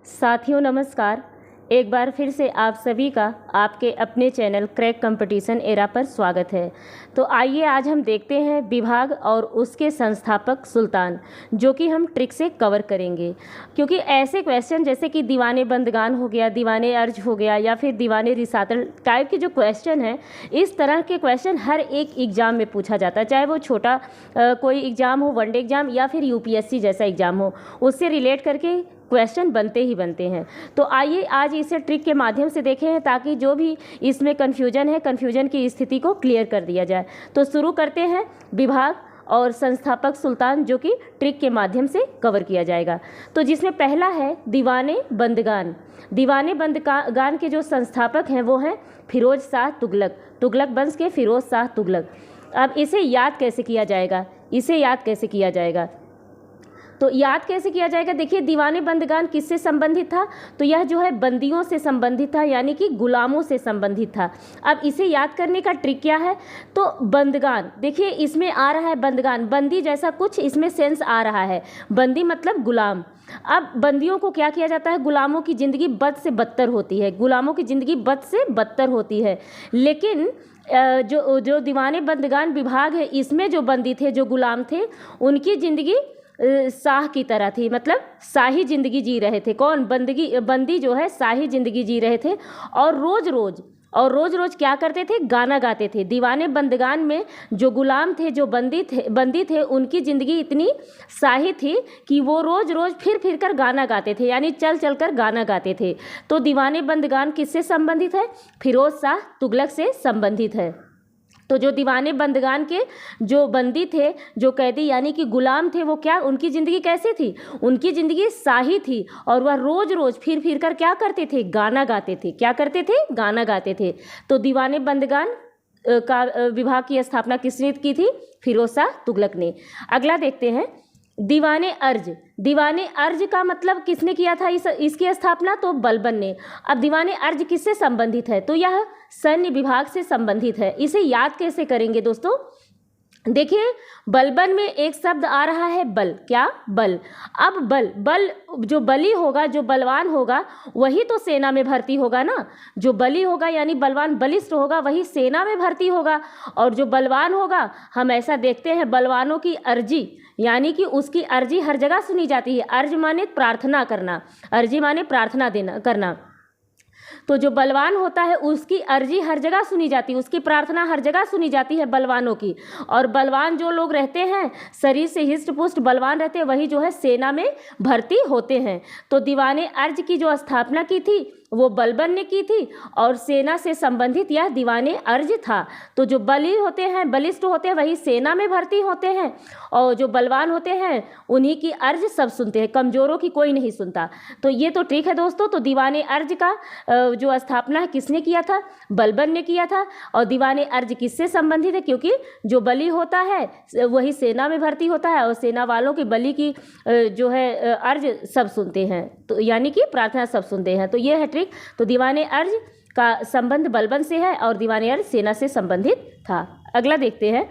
साथियों नमस्कार। एक बार फिर से आप सभी का आपके अपने चैनल क्रैक कंपटीशन एरा पर स्वागत है। तो आइए आज हम देखते हैं विभाग और उसके संस्थापक सुल्तान, जो कि हम ट्रिक से कवर करेंगे। क्योंकि ऐसे क्वेश्चन जैसे कि दीवाने बंदगान हो गया, दीवाने अर्ज हो गया या फिर दीवाने रिसातल टाइप के जो क्वेश्चन हैं, इस तरह के क्वेश्चन हर एक एग्ज़ाम में पूछा जाता है, चाहे वो छोटा कोई एग्ज़ाम हो, वनडे एग्ज़ाम या फिर यूपीएससी जैसा एग्ज़ाम हो, उससे रिलेट करके क्वेश्चन बनते ही बनते हैं। तो आइए आज इसे ट्रिक के माध्यम से देखें हैं, ताकि जो भी इसमें कन्फ्यूजन है, कन्फ्यूजन की स्थिति को क्लियर कर दिया जाए। तो शुरू करते हैं विभाग और संस्थापक सुल्तान, जो कि ट्रिक के माध्यम से कवर किया जाएगा। तो जिसमें पहला है दीवाने बंदगान। दीवाने बंदगान के जो संस्थापक हैं वो हैं फिरोज शाह तुगलक, तुगलक वंश के फिरोज शाह तुगलक। अब इसे याद कैसे किया जाएगा, इसे याद कैसे किया जाएगा, तो याद कैसे किया जाएगा। देखिए, दीवाने बंदगान किससे संबंधित था, तो यह जो है बंदियों से संबंधित था, यानी कि गुलामों से संबंधित था। अब इसे याद करने का ट्रिक क्या है, तो बंदगान, देखिए इसमें आ रहा है बंदगान, बंदी जैसा कुछ इसमें सेंस आ रहा है। बंदी मतलब गुलाम। अब बंदियों को क्या किया जाता है, गुलामों की ज़िंदगी बद से बदतर होती है, गुलामों की ज़िंदगी बद से बदतर होती है। लेकिन जो दीवाने बंदगान विभाग है, इसमें जो बंदी थे, जो गुलाम थे, उनकी ज़िंदगी शाह की तरह थी, मतलब शाही ज़िंदगी जी रहे थे। कौन, बंदी जो है शाही ज़िंदगी जी रहे थे। और रोज़ रोज़ क्या करते थे, गाना गाते थे। दीवाने बंदगान में जो गुलाम थे, जो बंदी थे, उनकी ज़िंदगी इतनी शाही थी कि वो रोज़ रोज़ फिर कर गाना गाते थे, यानी चल कर गाना गाते थे। तो दीवाने बंदगान किससे संबंधित है, फिरोज शाह तुगलक से संबंधित है। तो जो दीवाने बंदगान के जो बंदी थे, जो कैदी यानी कि गुलाम थे, वो क्या, उनकी ज़िंदगी कैसी थी, उनकी ज़िंदगी शाही थी। और वह रोज़ रोज़ फिर कर क्या करते थे, गाना गाते थे। क्या करते थे, गाना गाते थे। तो दीवाने बंदगान का विभाग की स्थापना किसने की थी, फिरोज शाह तुगलक ने। अगला देखते हैं दीवाने अर्ज। दीवाने अर्ज का मतलब किसने किया था इसकी स्थापना, तो बलबन ने। अब दीवाने अर्ज किससे संबंधित है, तो यह सैन्य विभाग से संबंधित है। इसे याद कैसे करेंगे दोस्तों, देखिए बलबन में एक शब्द आ रहा है बल, क्या, बल। अब बल जो बली होगा, जो बलवान होगा, वही तो सेना में भर्ती होगा ना। जो बली होगा यानी बलवान, बलिष्ठ होगा, वही सेना में भर्ती होगा। और जो बलवान होगा, हम ऐसा देखते हैं बलवानों की अर्जी, यानी कि उसकी अर्जी हर जगह सुनी जाती है। अर्ज माने प्रार्थना करना, अर्जी माने प्रार्थना करना। तो जो बलवान होता है उसकी अर्जी हर जगह सुनी जाती है, उसकी प्रार्थना हर जगह सुनी जाती है बलवानों की। और बलवान जो लोग रहते हैं, शरीर से हिष्ट पुष्ट बलवान रहते हैं, वही जो है सेना में भर्ती होते हैं। तो दीवाने अर्ज की जो स्थापना की थी वो बलबन ने की थी, और सेना से संबंधित यह दीवाने अर्ज था। तो जो बली होते हैं, बलिष्ठ होते हैं, वही सेना में भर्ती होते हैं, और जो बलवान होते हैं उन्हीं की अर्ज सब सुनते हैं, कमज़ोरों की कोई नहीं सुनता। तो ये तो ट्रिक है दोस्तों। तो दीवाने अर्ज का जो स्थापना है किसने किया था, बलबन ने किया था। और दीवाने अर्ज किससे संबंधित है, क्योंकि जो बली होता है वही सेना में भर्ती होता है, और सेना वालों की बली की जो है अर्ज सब सुनते हैं, तो यानी कि प्रार्थना सब सुनते हैं। तो ये है ट्रिक। तो दीवाने अर्ज का संबंध बलबन से है, और दीवाने अर्ज सेना से संबंधित था। अगला देखते हैं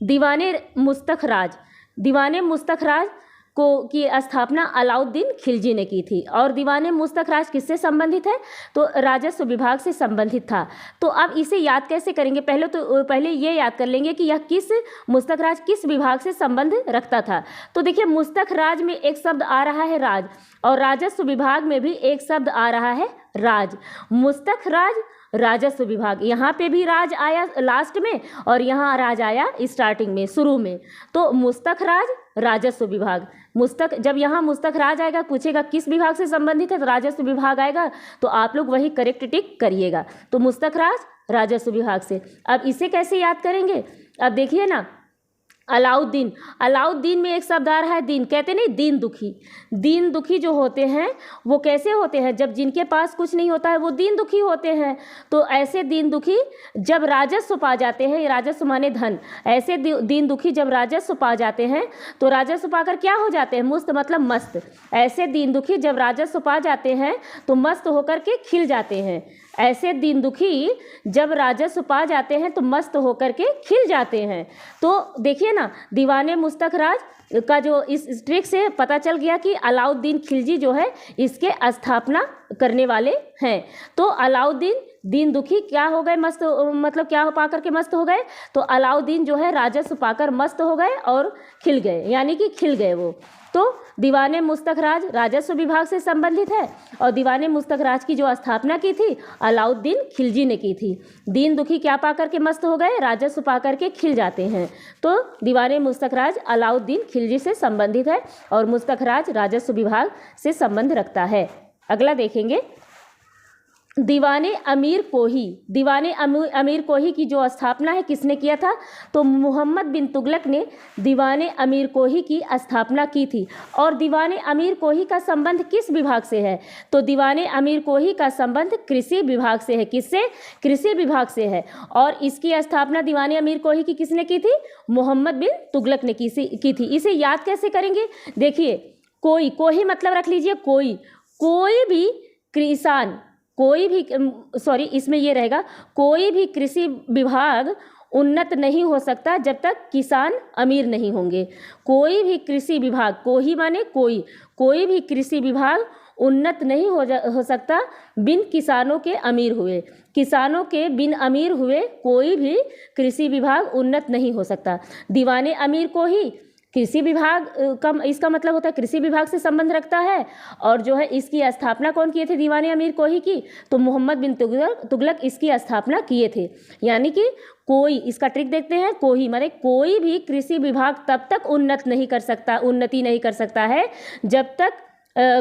दीवाने मुस्तखराज। दीवाने मुस्तखराज की स्थापना अलाउद्दीन खिलजी ने की थी। और दीवाने मुस्तखराज किससे संबंधित है, तो राजस्व विभाग से संबंधित था। तो अब इसे याद कैसे करेंगे, पहले ये याद कर लेंगे कि यह मुस्तखराज किस विभाग से संबंध रखता था। तो देखिए, मुस्तखराज में एक शब्द आ रहा है राज, और राजस्व विभाग में भी एक शब्द आ रहा है राज। मुस्तखराज राजस्व विभाग, यहाँ पे भी राज आया लास्ट में, और यहाँ राज आया स्टार्टिंग में, शुरू में। तो मुस्तखराज राजस्व विभाग, जब यहाँ मुस्तखराज आएगा, पूछेगा किस विभाग से संबंधित है, तो राजस्व विभाग आएगा। तो आप लोग वही करेक्ट टिक करिएगा। तो मुस्तखराज राजस्व विभाग से। अब इसे कैसे याद करेंगे, अब देखिए ना, अलाउद्दीन में एक शब्द आ रहा है दीन, कहते नहीं दीन दुखी। दीन दुखी जो होते हैं वो कैसे होते हैं, जब जिनके पास कुछ नहीं होता है वो दीन दुखी होते हैं। तो ऐसे दीन दुखी जब राजस्व पा जाते हैं, राजस्व माने धन, ऐसे दीन दुखी जब राजस्व पा जाते हैं, तो राजस्व पाकर क्या हो जाते हैं, मुस्त मतलब मस्त। ऐसे दीन दुखी जब राजस्व पा जाते हैं तो मस्त होकर के खिल जाते हैं। ऐसे दीन दुखी जब राजस्व पा जाते हैं तो मस्त होकर के खिल जाते हैं। तो देखिए ना, दीवाने मुस्तक राज का जो इस ट्रिक से पता चल गया कि अलाउद्दीन खिलजी जो है इसके स्थापना करने वाले हैं। तो अलाउद्दीन दीन दुखी क्या हो गए, मस्त, मतलब क्या पा करके मस्त हो गए, तो अलाउद्दीन जो है राजस्व पाकर मस्त हो गए और खिल गए, यानी कि खिल गए वो। तो दीवाने मुस्तक राज राजस्व विभाग से संबंधित है और दीवाने मुस्तक राज की जो स्थापना की थी अलाउद्दीन खिलजी ने की थी। दीन दुखी क्या पा करके मस्त हो गए, राजस्व पा करके खिल जाते हैं। तो दीवाने मुस्तक राज अलाउद्दीन खिलजी से संबंधित है और मुस्तक राज राजस्व विभाग से संबंध रखता है। अगला देखेंगे, दीवाने अमीर कोही। दीवाने अमीर कोही की जो स्थापना है किसने किया था, तो मोहम्मद बिन तुगलक ने दीवाने अमीर कोही की स्थापना की थी। और दीवाने अमीर कोही का संबंध किस विभाग से है, तो दीवाने अमीर कोही का संबंध कृषि विभाग से है। किससे, कृषि विभाग से है। और इसकी स्थापना दीवाने अमीर कोही की किसने की थी, मोहम्मद बिन तुगलक ने की थी। इसे याद कैसे करेंगे, देखिए, कोई मतलब रख लीजिए, कोई भी किसान, कोई भी, सॉरी इसमें ये रहेगा, कोई भी कृषि विभाग उन्नत नहीं हो सकता जब तक किसान अमीर नहीं होंगे। कोई भी कृषि विभाग, कोई माने कोई भी कृषि विभाग उन्नत नहीं हो सकता बिन किसानों के अमीर हुए। किसानों के बिन अमीर हुए कोई भी कृषि विभाग उन्नत नहीं हो सकता। दीवाने अमीर को ही कृषि विभाग का इसका मतलब होता है कृषि विभाग से संबंध रखता है। और जो है इसकी स्थापना कौन किए थे, दीवाने अमीर कोही की, तो मोहम्मद बिन तुगलक इसकी स्थापना किए थे। यानी कि कोई, इसका ट्रिक देखते हैं, कोई माने कोई भी कृषि विभाग तब तक उन्नति नहीं कर सकता है जब तक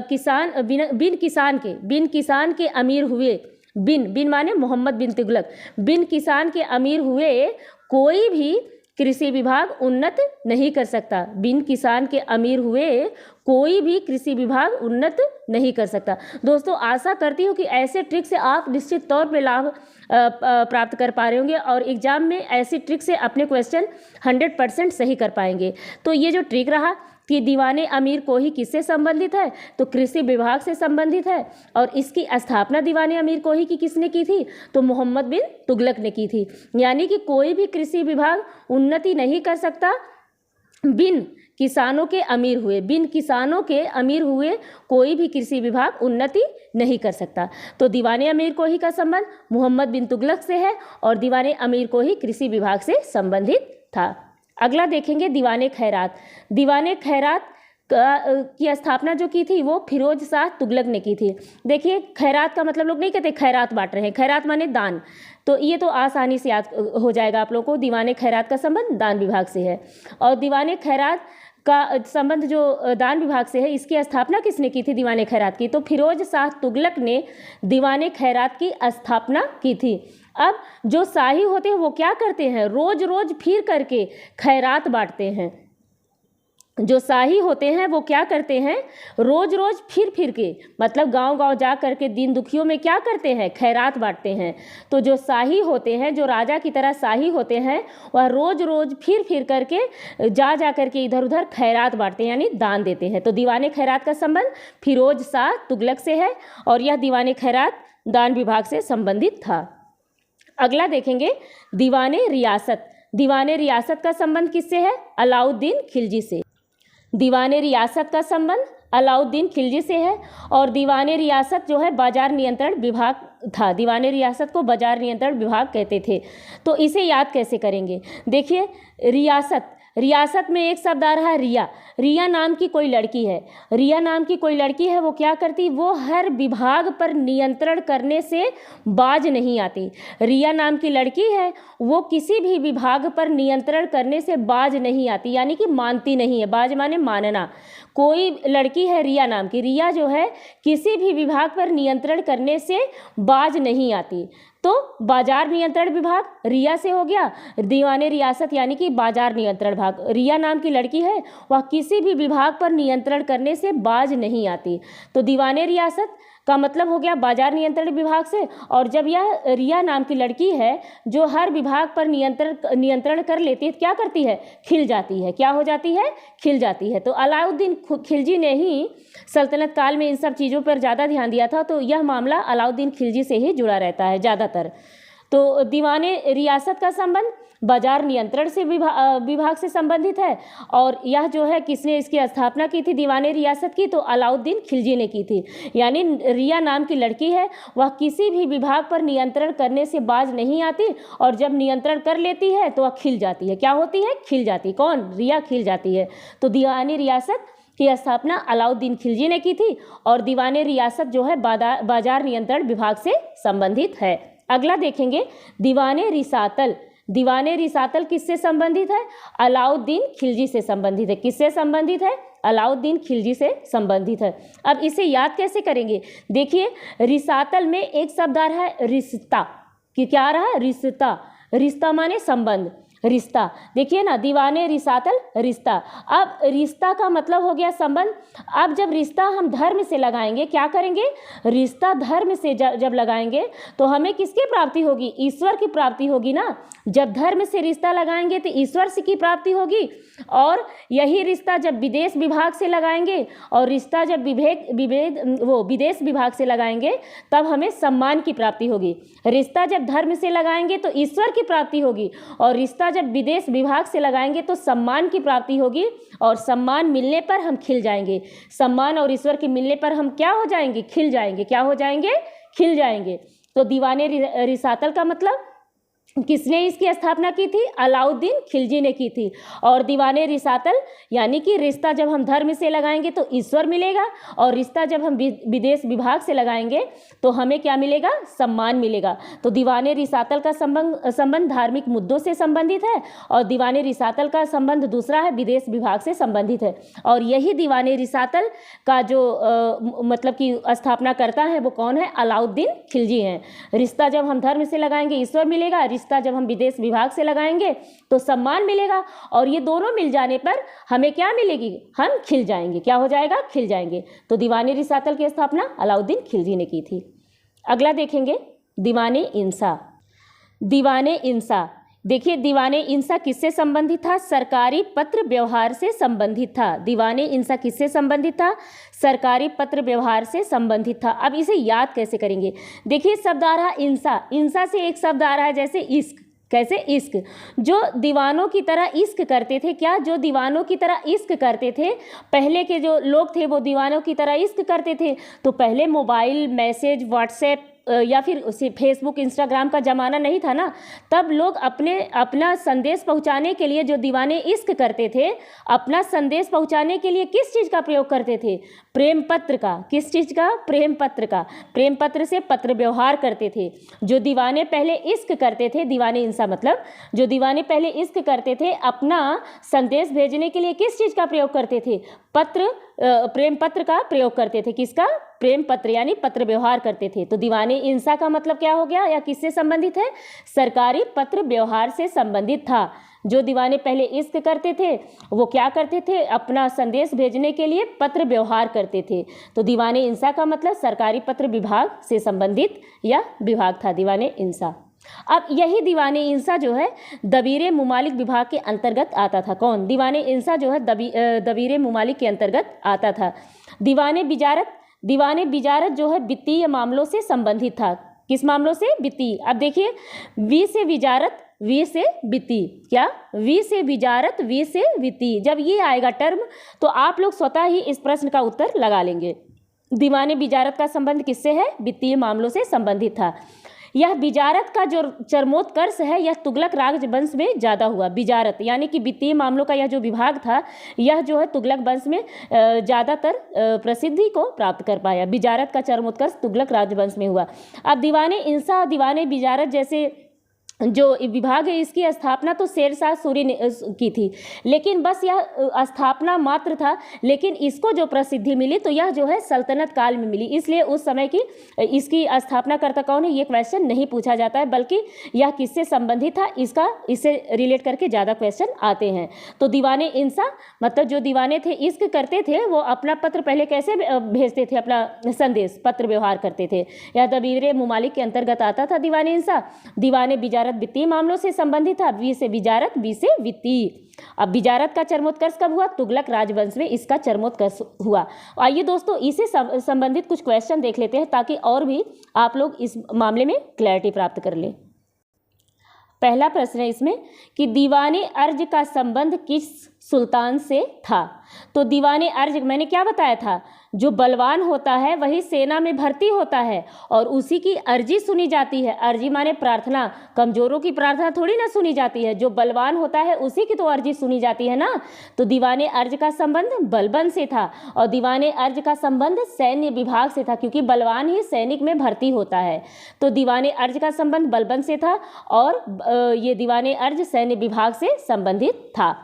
किसान बिन किसान के अमीर हुए, बिन माने मोहम्मद बिन तुगलक, बिन किसान के अमीर हुए कोई भी कृषि विभाग उन्नत नहीं कर सकता। बिन किसान के अमीर हुए कोई भी कृषि विभाग उन्नत नहीं कर सकता। दोस्तों, आशा करती हूँ कि ऐसे ट्रिक से आप निश्चित तौर पे लाभ प्राप्त कर पा रहे होंगे और एग्जाम में ऐसी ट्रिक से अपने क्वेश्चन 100% सही कर पाएंगे। तो ये जो ट्रिक रहा कि दीवाने अमीर कोही किससे संबंधित है, तो कृषि विभाग से संबंधित है। और इसकी स्थापना दीवाने अमीर कोही की किसने की थी, तो मोहम्मद बिन तुगलक ने की थी। यानी कि कोई भी कृषि विभाग उन्नति नहीं कर सकता बिन किसानों के अमीर हुए, बिन किसानों के अमीर हुए कोई भी कृषि विभाग उन्नति नहीं कर सकता। तो दीवाने अमीर कोही का संबंध मोहम्मद बिन तुगलक से है और दीवाने अमीर कोही कृषि विभाग से संबंधित था। अगला देखेंगे दीवाने खैरात। दीवाने खैरात की स्थापना जो की थी वो फिरोज शाह तुगलक ने की थी। देखिए, खैरात का मतलब लोग नहीं कहते खैरात बांट रहे हैं, खैरात माने दान, तो ये तो आसानी से याद हो जाएगा आप लोगों को। दीवाने खैरात का संबंध दान विभाग से है और दीवाने खैरात का संबंध जो दान विभाग से है, इसकी स्थापना किसने की थी दीवाने खैरात की, तो फिरोज शाह तुगलक ने दीवाने खैरात की स्थापना की थी। अब जो शाही होते हैं वो क्या करते हैं, रोज रोज फिर करके खैरात बांटते हैं। जो शाही होते हैं वो क्या करते हैं, रोज रोज फिर के, मतलब गांव गांव जा करके दीन दुखियों में क्या करते हैं, खैरात बांटते हैं। तो जो शाही होते हैं, जो राजा की तरह शाही होते हैं, वह रोज रोज फिर करके जा करके इधर उधर खैरात बांटते हैं, यानी दान देते हैं। तो दीवाने खैरात का संबंध फिरोज शाह तुगलक से है और यह दीवाने खैरात दान विभाग से संबंधित था। अगला देखेंगे दीवाने रियासत। दीवाने रियासत का संबंध किससे है, अलाउद्दीन खिलजी से। दीवाने रियासत का संबंध अलाउद्दीन खिलजी से है और दीवाने रियासत जो है बाजार नियंत्रण विभाग था। दीवाने रियासत को बाजार नियंत्रण विभाग कहते थे। तो इसे याद कैसे करेंगे, देखिए, रियासत में एक शब्द आ रहा है रिया। रिया नाम की कोई लड़की है, रिया नाम की कोई लड़की है, वो क्या करती, वो हर विभाग पर नियंत्रण करने से बाज नहीं आती। रिया नाम की लड़की है, वो किसी भी विभाग पर नियंत्रण करने से बाज नहीं आती, यानी कि मानती नहीं है। बाज माने मानना। कोई लड़की है रिया नाम की, रिया जो है किसी भी विभाग पर नियंत्रण करने से बाज नहीं आती। तो बाजार नियंत्रण विभाग रिया से हो गया, दीवाने रियासत यानी कि बाजार नियंत्रण विभाग। रिया नाम की लड़की है, वह किसी भी विभाग पर नियंत्रण करने से बाज नहीं आती। तो दीवाने रियासत का मतलब हो गया बाजार नियंत्रण विभाग से। और जब यह रिया नाम की लड़की है जो हर विभाग पर नियंत्रण कर लेती है, क्या करती है, खिल जाती है। क्या हो जाती है, खिल जाती है। तो अलाउद्दीन खिलजी ने ही सल्तनत काल में इन सब चीज़ों पर ज़्यादा ध्यान दिया था, तो यह मामला अलाउद्दीन खिलजी से ही जुड़ा रहता है ज़्यादातर। तो दीवाने रियासत का संबंध बाजार नियंत्रण से विभाग से संबंधित है, और यह जो है किसने इसकी स्थापना की थी दीवाने रियासत की, तो अलाउद्दीन खिलजी ने की थी। यानी रिया नाम की लड़की है, वह किसी भी विभाग पर नियंत्रण करने से बाज नहीं आती, और जब नियंत्रण कर लेती है तो वह खिल जाती है। क्या होती है? खिल जाती। कौन? रिया खिल जाती है। तो दीवानी रियासत की स्थापना अलाउद्दीन खिलजी ने की थी, और दीवाने रियासत जो है बाजार नियंत्रण विभाग से संबंधित है। अगला देखेंगे दीवाने रिसातल। दीवाने रिसातल किससे संबंधित है? अलाउद्दीन खिलजी से संबंधित है। किससे संबंधित है? अलाउद्दीन खिलजी से संबंधित है। अब इसे याद कैसे करेंगे? देखिए, रिसातल में एक शब्द आ रहा है रिश्ता, कि क्या आ रहा है? रिश्ता। रिश्ता माने संबंध, रिश्ता। देखिए ना, दीवाने रिसातल रिश्ता। अब रिश्ता का मतलब हो गया संबंध। अब जब रिश्ता हम धर्म से लगाएंगे, क्या करेंगे? रिश्ता धर्म से जब लगाएंगे तो हमें किसकी प्राप्ति होगी? ईश्वर की प्राप्ति होगी ना। जब धर्म से रिश्ता लगाएंगे तो ईश्वर से की प्राप्ति होगी, और यही रिश्ता जब विदेश विभाग से लगाएंगे, और रिश्ता जब विदेश विभाग से लगाएंगे तब हमें सम्मान की प्राप्ति होगी। रिश्ता जब धर्म से लगाएंगे तो ईश्वर की प्राप्ति होगी, और रिश्ता जब विदेश विभाग से लगाएंगे तो सम्मान की प्राप्ति होगी, और सम्मान मिलने पर हम खिल जाएंगे। सम्मान और ईश्वर के मिलने पर हम क्या हो जाएंगे? खिल जाएंगे। क्या हो जाएंगे? खिल जाएंगे। तो दीवाने रिसातल का मतलब किसने इसकी स्थापना की थी? अलाउद्दीन खिलजी ने की थी। और दीवाने रिसातल यानी कि रिश्ता जब हम धर्म से लगाएंगे तो ईश्वर मिलेगा, और रिश्ता जब हम विदेश विभाग से लगाएंगे तो हमें क्या मिलेगा? सम्मान मिलेगा। तो दीवाने रिसातल का संबंध धार्मिक मुद्दों से संबंधित है, और दीवाने रिसातल का संबंध दूसरा है विदेश विभाग से संबंधित है। और यही दीवाने रिसातल का जो मतलब कि स्थापना करता है वो कौन है? अलाउद्दीन खिलजी हैं। रिश्ता जब हम धर्म से लगाएंगे ईश्वर मिलेगा, रिश्ता जब हम विदेश विभाग से लगाएंगे तो सम्मान मिलेगा, और ये दोनों मिल जाने पर हमें क्या मिलेगी? हम खिल जाएंगे। क्या हो जाएगा? खिल जाएंगे। तो दीवाने रिसातल की स्थापना अलाउद्दीन खिलजी ने की थी। अगला देखेंगे दीवाने इंसा। दीवाने इंसा, देखिए दीवाने इंसा किससे संबंधित था? सरकारी पत्र व्यवहार से संबंधित था। दीवाने इंसा किससे संबंधित था? सरकारी पत्र व्यवहार से संबंधित था। अब इसे याद कैसे करेंगे? देखिए, शब्द आ रहा इंसा, इंसा से एक शब्द आ रहा है जैसे इश्क। कैसे? इश्क। जो दीवानों की तरह इश्क करते थे, क्या? जो दीवानों की तरह इश्क करते थे, पहले के जो लोग थे वो दीवानों की तरह इश्क करते थे। तो पहले मोबाइल, मैसेज, व्हाट्सएप या फिर उसे फेसबुक, इंस्टाग्राम का ज़माना नहीं था ना। तब लोग अपना संदेश पहुंचाने के लिए जो दीवाने इश्क करते थे, अपना संदेश पहुंचाने के लिए किस चीज़ का प्रयोग करते थे? प्रेम पत्र का। किस चीज़ का? प्रेम पत्र का। प्रेम पत्र से पत्र व्यवहार करते थे। जो दीवाने पहले इश्क करते थे, दीवाने इंसा मतलब जो दीवाने पहले इश्क करते थे, अपना संदेश भेजने के लिए किस चीज़ का प्रयोग करते थे? पत्र, प्रेम पत्र का प्रयोग करते थे। किसका? प्रेम पत्र, यानी पत्र व्यवहार करते थे। तो दीवाने इंसा का मतलब क्या हो गया, या किससे संबंधित है? सरकारी पत्र व्यवहार से संबंधित था। जो दीवाने पहले इश्क करते थे वो क्या करते थे? अपना संदेश भेजने के लिए पत्र व्यवहार करते थे। तो दीवाने इंसा का मतलब सरकारी पत्र विभाग से संबंधित यह विभाग था, दीवाने इंसा। अब यही दीवाने इंसा जो है दबीरे मुमालिक विभाग के अंतर्गत आता था। कौन? दीवाने इंसा जो है दबीरे मुमालिक के अंतर्गत आता था। दीवाने बिजारत जो है वित्तीय मामलों से संबंधित था। किस मामलों से? वित्तीय। अब देखिए, वी से विजारत, वी से वित्तीय। क्या? वी से विजारत, वी से वित्तीय। जब ये आएगा टर्म तो आप लोग स्वतः ही इस प्रश्न का उत्तर लगा लेंगे। दीवाने बिजारत का संबंध किससे है? वित्तीय मामलों से संबंधित था। यह बिजारत का जो चरमोत्कर्ष है यह तुगलक राजवंश में ज़्यादा हुआ। बिजारत यानी कि वित्तीय मामलों का यह जो विभाग था, यह जो है तुगलक वंश में ज़्यादातर प्रसिद्धि को प्राप्त कर पाया। बिजारत का चरमोत्कर्ष तुगलक राजवंश में हुआ। अब दीवाने इंसा, दीवाने बिजारत जैसे जो विभाग है इसकी स्थापना तो शेरशाह सूरी ने की थी, लेकिन बस यह स्थापना मात्र था। लेकिन इसको जो प्रसिद्धि मिली तो यह जो है सल्तनत काल में मिली, इसलिए उस समय की इसकी स्थापना करता कौन है ये क्वेश्चन नहीं पूछा जाता है, बल्कि यह किससे संबंधित था इससे रिलेट करके ज़्यादा क्वेश्चन आते हैं। तो दीवाने इंसा मतलब जो दीवाने थे इश्क करते थे वो अपना पत्र पहले कैसे भेजते थे? अपना संदेश पत्र व्यवहार करते थे। यह दबीरे मुमालिक के अंतर्गत आता था दीवाने इंसा। दीवाने बिजारत विजारत वित्तीय मामलों से संबंधित था, वी से विजारत, वी से वित्तीय। अब विजारत का चरमोत्कर्ष कब हुआ? तुगलक राजवंश में इसका चरमोत्कर्ष हुआ। आइए दोस्तों इससे संबंधित कुछ क्वेश्चन देख लेते हैं ताकि और भी आप लोग इस मामले में क्लैरिटी प्राप्त कर लें। पहला प्रश्न है इसमें कि दीवाने अर्ज का संबंध किस सुल्तान से था? तो दीवाने अर्ज मैंने क्या बताया था, जो बलवान होता है वही सेना में भर्ती होता है और उसी की अर्जी सुनी जाती है। अर्जी माने प्रार्थना, कमजोरों की प्रार्थना थोड़ी ना सुनी जाती है, जो बलवान होता है उसी की तो अर्जी सुनी जाती है ना। तो दीवाने अर्ज का संबंध बलबन से था और दीवाने अर्ज का संबंध सैन्य विभाग से था, क्योंकि बलवान ही सैनिक में भर्ती होता है। तो दीवाने अर्ज का संबंध बलबन से था और ये दीवाने अर्ज सैन्य विभाग से संबंधित था,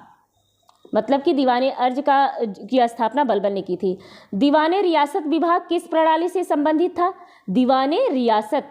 मतलब कि दीवाने अर्ज की स्थापना बलबन ने की थी। दीवाने रियासत विभाग किस प्रणाली से संबंधित था? दीवाने रियासत,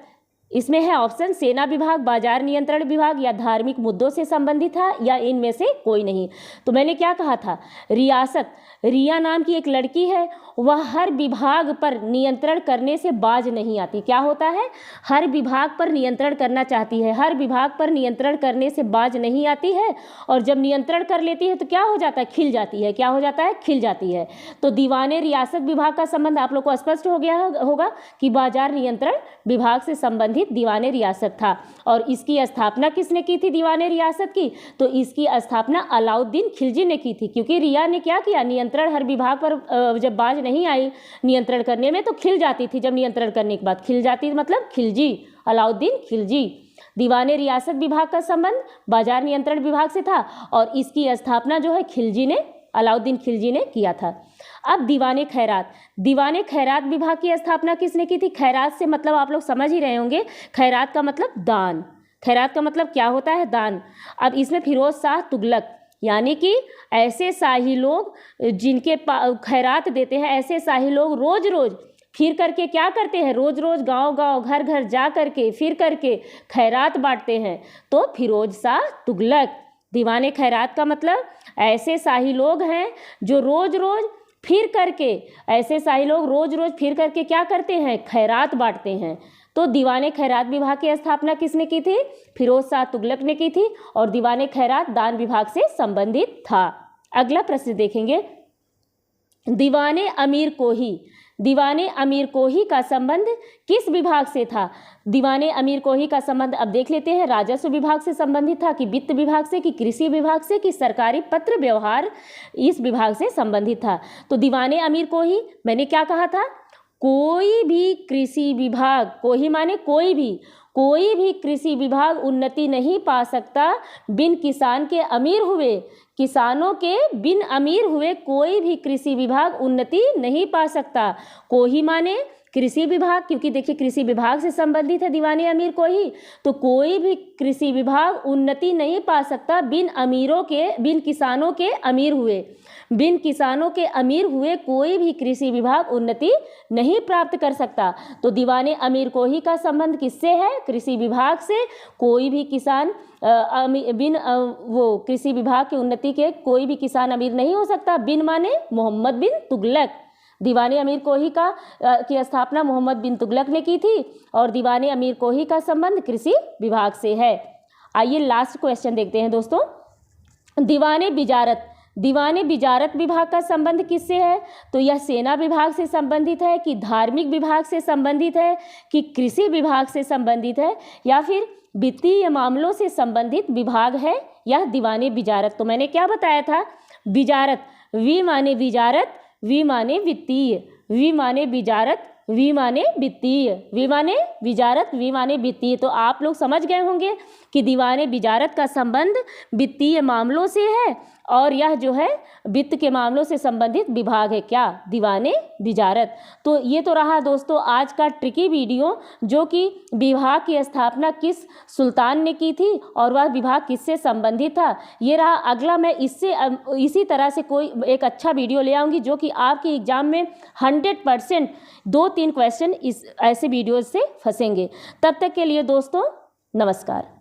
इसमें है ऑप्शन सेना विभाग, बाजार नियंत्रण विभाग या धार्मिक मुद्दों से संबंधित था या इनमें से कोई नहीं। तो मैंने क्या कहा था, रियासत, रिया नाम की एक लड़की है, वह हर विभाग पर नियंत्रण करने से बाज नहीं आती। क्या होता है, हर विभाग पर नियंत्रण करना चाहती है, हर विभाग पर नियंत्रण करने से बाज नहीं आती है और जब नियंत्रण कर लेती है तो क्या हो जाता है, खिल जाती है। क्या हो जाता है, खिल जाती है। तो दीवाने रियासत विभाग का संबंध आप लोग को स्पष्ट हो गया होगा कि बाजार नियंत्रण विभाग से संबंधित दीवाने रियासत था। और इसकी स्थापना किसने की थी दीवाने रियासत की? तो इसकी स्थापना अलाउद्दीन खिलजी ने की थी, क्योंकि रिया ने क्या किया, नियंत्रण हर विभाग पर जब बाज नहीं आई नियंत्रण करने में तो खिल जाती थी, जब नियंत्रण करने के बाद खिल जाती, मतलब खिलजी, अलाउद्दीन खिलजी। दीवाने रियासत विभाग का संबंध बाजार नियंत्रण विभाग से था और इसकी स्थापना जो है खिलजी ने, अलाउद्दीन खिलजी ने किया था। अब दीवाने खैरात, दीवाने खैरात विभाग की स्थापना किसने की थी? खैरात से मतलब आप लोग समझ ही रहे होंगे, खैरात का मतलब दान। खैरात का मतलब क्या होता है, दान। अब इसमें फिरोज शाह तुगलक, यानी कि ऐसे शाही लोग जिनके खैरात देते हैं, ऐसे शाही लोग रोज रोज फिर करके क्या करते हैं, रोज रोज गांव गांव घर घर जा करके फिर करके खैरात बांटते हैं। तो फिरोज शाह तुगलक, दीवाने खैरात का मतलब ऐसे शाही लोग हैं जो रोज रोज फिर करके, ऐसे शाही लोग रोज रोज फिर करके क्या करते हैं, खैरात बांटते हैं। तो दीवाने खैरात विभाग की स्थापना किसने की थी? फिरोज शाह तुगलक ने की थी और दीवाने खैरात दान विभाग से संबंधित था। अगला प्रश्न देखेंगे, दीवाने अमीर कोही, दीवाने अमीर कोही का संबंध किस विभाग से था? दीवाने अमीर कोही का संबंध अब देख लेते हैं, राजस्व विभाग से संबंधित था कि वित्त विभाग से कि कृषि विभाग से कि सरकारी पत्र व्यवहार इस विभाग से संबंधित था। तो दीवाने अमीर कोही, मैंने क्या कहा था, कोई भी कृषि विभाग, कोही माने कोई भी कृषि विभाग उन्नति नहीं पा सकता बिन किसान के अमीर हुए। किसानों के बिन अमीर हुए कोई भी कृषि विभाग उन्नति नहीं पा सकता। कोही माने कृषि विभाग, क्योंकि देखिए कृषि विभाग से संबंधित है दीवाने अमीर कोही, तो कोई भी कृषि विभाग उन्नति नहीं पा सकता बिन किसानों के अमीर हुए। बिन किसानों के अमीर हुए कोई भी कृषि विभाग उन्नति नहीं प्राप्त कर सकता। तो दीवाने अमीर कोही का संबंध किससे है? कृषि विभाग से। कोई भी किसान वो कृषि विभाग की उन्नति के कोई भी किसान अमीर नहीं हो सकता। बिन माने मोहम्मद बिन तुगलक, दीवाने अमीर कोही की स्थापना मोहम्मद बिन तुगलक ने की थी और दीवाने अमीर कोही का संबंध कृषि विभाग से है। आइए लास्ट क्वेश्चन देखते हैं दोस्तों, दीवाने बिजारत, दीवाने बिजारत विभाग का संबंध किससे है? तो यह सेना विभाग से संबंधित है कि धार्मिक विभाग से संबंधित है कि कृषि विभाग से संबंधित है या फिर वित्तीय मामलों से संबंधित विभाग है यह दीवाने बिजारत। तो मैंने क्या बताया था, बिजारत, वी माने बिजारत, वी माने वित्तीय, वी माने बिजारत, वी माने वित्तीय, वी माने बिजारत, वी माने वित्तीय। तो आप लोग समझ गए होंगे कि दीवाने बिजारत का संबंध वित्तीय मामलों से है और यह जो है वित्त के मामलों से संबंधित विभाग है, क्या? दीवाने बिजारत। तो ये तो रहा दोस्तों आज का ट्रिकी वीडियो, जो कि विभाग की स्थापना किस सुल्तान ने की थी और वह विभाग किससे संबंधित था, ये रहा। अगला मैं इसी तरह से कोई एक अच्छा वीडियो ले आऊँगी जो कि आपके एग्जाम में 100% 2-3 क्वेश्चन इस ऐसे वीडियो से फंसेंगे। तब तक के लिए दोस्तों नमस्कार।